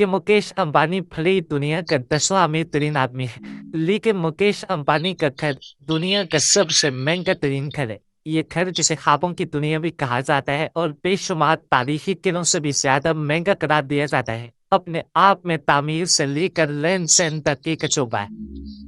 कि मुकेश अंबानी भले ही दुनिया का 10वां अमीर तरीन आदमी है, लेकिन मुकेश अंबानी का घर दुनिया का सबसे महंगा तरीन घर है। ये घर जिसे ख्वाबों की दुनिया भी कहा जाता है और बेशुमार तारीखी किलों से भी ज्यादा महंगा करार दिया जाता है, अपने आप में तामीर से लेकर रहन सहन तक एक अजूबा है।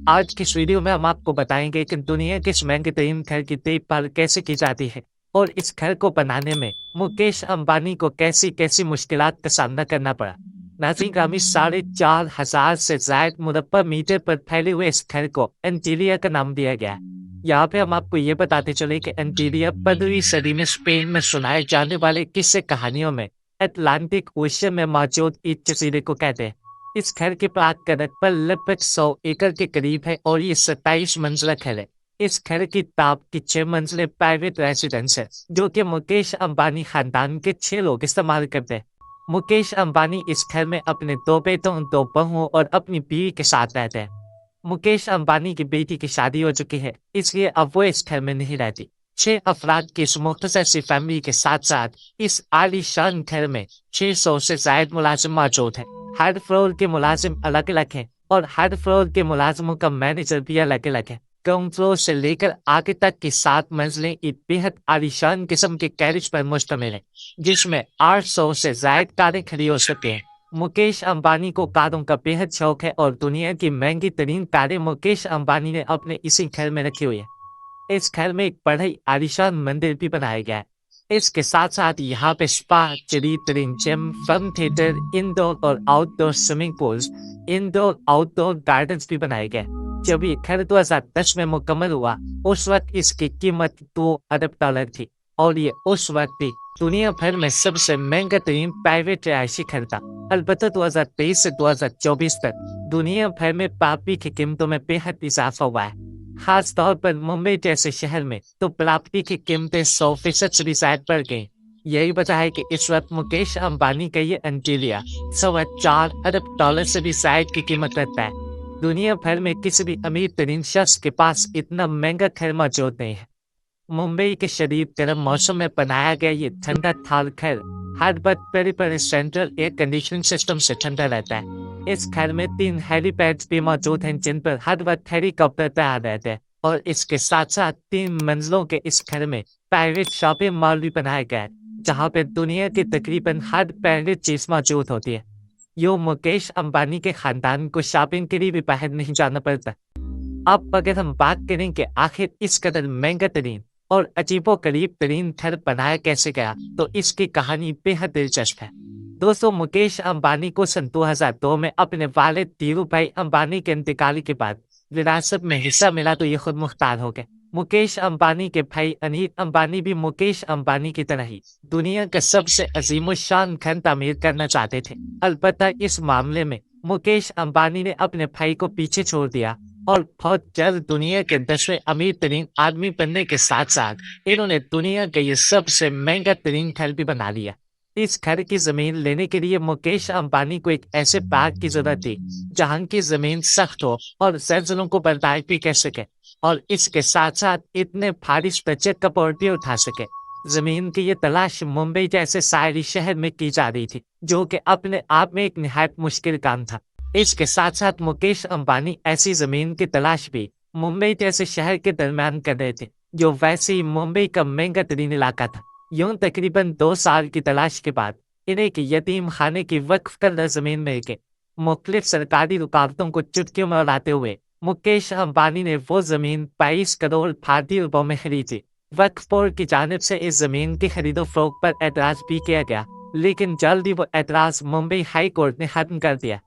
आज की इस वीडियो में हम आपको बताएंगे कि दुनिया के इस महंगे तरीन घर की देखभाल कैसे की जाती है और इस घर को बनाने में मुकेश अंबानी को कैसी कैसी मुश्किलात का सामना करना पड़ा। नाज़रीन ग्रामी, 4,500 से ज्यादा मुरब्बा मीटर पर फैले हुए इस घर को एंटीलिया का नाम दिया गया। यहाँ पे हम आपको ये बताते चले कि एंटीलिया 15वीं सदी में स्पेन में सुनाए जाने वाले किस्से कहानियों में अटलांटिक ओशन में मौजूद एक जजीरे को कहते हैं। इस घर की प्राग का रकबा लगभग 100 एकड़ के करीब है और ये 27 मंजिला घर है। इस घर की ताप की 6 मंजिले प्राइवेट रेसिडेंस है, जो कि मुकेश अंबानी खानदान के 6 लोग इस्तेमाल करते हैं। मुकेश अंबानी इस घर में अपने 2 बेटों, 2 बहुओं और अपनी बीवी के साथ रहते हैं। मुकेश अंबानी की बेटी की शादी हो चुकी है, इसलिए अब वो इस घर में नहीं रहती। 6 अफराद की इस मुख्तसर सी फैमिली के साथ साथ इस आलीशान घर में 600 से ज्यादा मुलाजिम मौजूद है। हर फ्लोर के मुलाजिम अलग अलग हैं और हर फ्लोर के मुलाजिमों का मैनेजर भी अलग अलग है। ग्राउंड फ्लोर से लेकर आगे तक की 7 मंजिलें एक बेहद आलीशान किस्म के गैरेज पर मुश्तमिल है, जिसमें 800 से ज्यादा कारें खड़ी हो सकती हैं। मुकेश अंबानी को कारों का बेहद शौक है और दुनिया की महंगी तरीन कारें मुकेश अंबानी ने अपने इसी घर में रखी हुई है। इस घर में एक बड़ा ही आलीशान मंदिर भी बनाया गया है। इसके साथ साथ यहाँ पे स्पा, तरीन जिम, फिल्म थिएटर, इंडोर और outdoor swimming pools, indoor outdoor gardens भी बनाए गए। जब ये घर 2010 में मुकम्मल हुआ, उस वक्त इसकी कीमत $2 अरब थी और ये उस वक्त भी दुनिया भर में सबसे महंगा तरीन प्राइवेट रिहायशी घर था। अलबत्ता 2023 से 2024 तक दुनिया भर में प्रॉपर्टी की कीमतों में बेहद इजाफा हुआ है। खास तौर पर मुंबई जैसे शहर में तो प्रॉपर्टी की कीमतें 100% से भी ज्यादा बढ़ गई। यही वजह है कि इस वक्त मुकेश अंबानी का ये एंटीलिया $4.25 से भी ज्यादा की कीमत रखता है। दुनिया भर में किसी भी अमीर तरीन शख्स के पास इतना महंगा घर मौजूद नहीं है। मुंबई के शदीद गर्म मौसम में बनाया गया ये ठंडा थाल घर हर वक्त बड़े सेंट्रल एयर कंडीशनिंग सिस्टम से ठंडा रहता है। इस घर में 3 हेलीपैड्स भी मौजूद हैं, जिन पर हर वक्त हेलीकॉप्टर तैयार रहते हैं और इसके साथ साथ 3 मंजिलों के इस घर में प्राइवेट शॉपिंग मॉल भी बनाया गया है, जहाँ पे दुनिया की तकरीबन हर प्राइवेट चीज मौजूद होती है। यो मुकेश अंबानी के खानदान को शॉपिंग के लिए भी बाहर नहीं जाना पड़ता। अब अगर हम बात करें कि आखिर इस कदर महंगा तरीन और अजीबो करीब तरीन घर बनाया कैसे गया, तो इसकी कहानी बेहद दिलचस्प है। दोस्तों, मुकेश अंबानी को सन 2002 में अपने वालिद धीरू भाई अंबानी के इंतकाल के बाद विरासत में हिस्सा मिला तो ये खुद मुख्तार हो गए। मुकेश अंबानी के भाई अनिल अंबानी भी मुकेश अंबानी की तरह ही दुनिया का सबसे अजीमुशान घर तामीर करना चाहते थे। अलबत्ता इस मामले में मुकेश अंबानी ने अपने भाई को पीछे छोड़ दिया और बहुत जल्द दुनिया के 10वें अमीर तरीन आदमी बनने के साथ साथ इन्होंने दुनिया का ये सबसे महंगा तरीन घर भी बना लिया। इस घर की जमीन लेने के लिए मुकेश अंबानी को एक ऐसे बाग की जरूरत थी जहां की जमीन सख्त हो और जल्जलों को बर्दाश्त भी कर सके और इसके साथ साथ इतने भारी स्ट्रक्चर कपड़ भी उठा सके। जमीन की ये तलाश मुंबई जैसे शायरी शहर में की जा रही थी, जो कि अपने आप में एक निहायत मुश्किल काम था। इसके साथ साथ मुकेश अंबानी ऐसी जमीन की तलाश भी मुंबई जैसे शहर के दरमियान कर रहे थे, जो वैसे ही मुंबई का महंगा तरीन इलाका था। यूं तकरीबन 2 साल की तलाश के बाद इन्हें एक यतीम खाने की वक्फ करदा जमीन मिल गई। मुख्तलिफ सरकारी रुकावटों को चुटकियों में उड़ाते हुए मुकेश अंबानी ने वो जमीन 22 करोड़ भारतीय रुपयों में खरीदी। वक्फ बोर्ड की जानिब से इस जमीन की खरीदो फरोख्त पर एतराज भी किया गया, लेकिन जल्द ही वो एतराज मुंबई हाई कोर्ट ने खत्म कर दिया।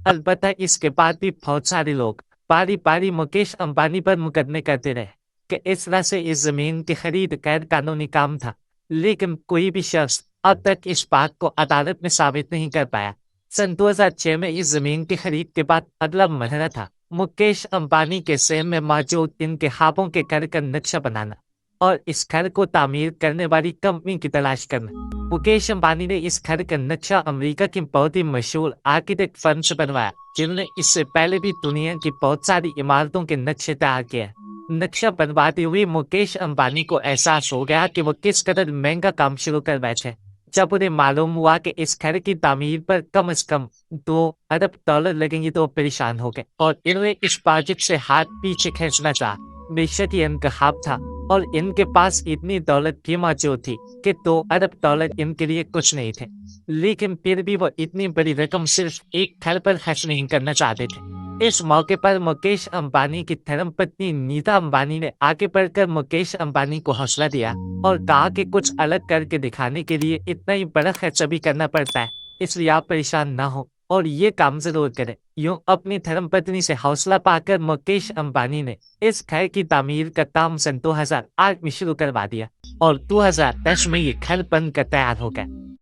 अलबत्ता इसके बाद भी बहुत सारे लोग बारी बारी मुकेश अंबानी पर मुकदमे करते रहे कि इस तरह से इस जमीन की खरीद गैर कानूनी काम था, लेकिन कोई भी शख्स अब तक इस बात को अदालत में साबित नहीं कर पाया। सन 2006 में इस जमीन की खरीद के बाद अगला मरहला था मुकेश अंबानी के सहम में मौजूद इनके ख्वाबों के घर का नक्शा बनाना और इस घर को तामीर करने वाली कंपनी की तलाश करना। मुकेश अंबानी ने इस घर का नक्शा अमेरिका की बहुत ही मशहूर आर्किटेक्ट फर्म से बनवाया, जिन्होंने इससे पहले भी दुनिया की बहुत सारी इमारतों के नक्शे तैयार किए। नक्शा बनवाते हुए मुकेश अंबानी को एहसास हो गया कि वो किस कदर महंगा काम शुरू कर बैठे, जब उन्हें मालूम हुआ कि इस घर की तामीर पर कम से कम $2 अरब लगेंगे तो परेशान हो गए और इन्होंने इस प्रोजेक्ट से हाथ पीछे खींचना चाहा। बेशक ये इनका ख्वाब था और इनके पास इतनी दौलत भी मौजूद थी कि $2 अरब इनके लिए कुछ नहीं थे, लेकिन फिर भी वो इतनी बड़ी रकम सिर्फ एक घर पर खर्च नहीं करना चाहते थे। इस मौके पर मुकेश अंबानी की धर्मपत्नी नीता अंबानी ने आगे बढ़कर मुकेश अंबानी को हौसला दिया और कहा कि कुछ अलग करके दिखाने के लिए इतना ही बड़ा खर्चा भी करना पड़ता है, इसलिए आप परेशान ना हो और ये काम जरूर करें। यूं अपनी धर्मपत्नी से हौसला पाकर मुकेश अंबानी ने इस घर की तामीर का काम सन 2008 में शुरू करवा दिया और 2010 में ये घर बनकर तैयार हो गया।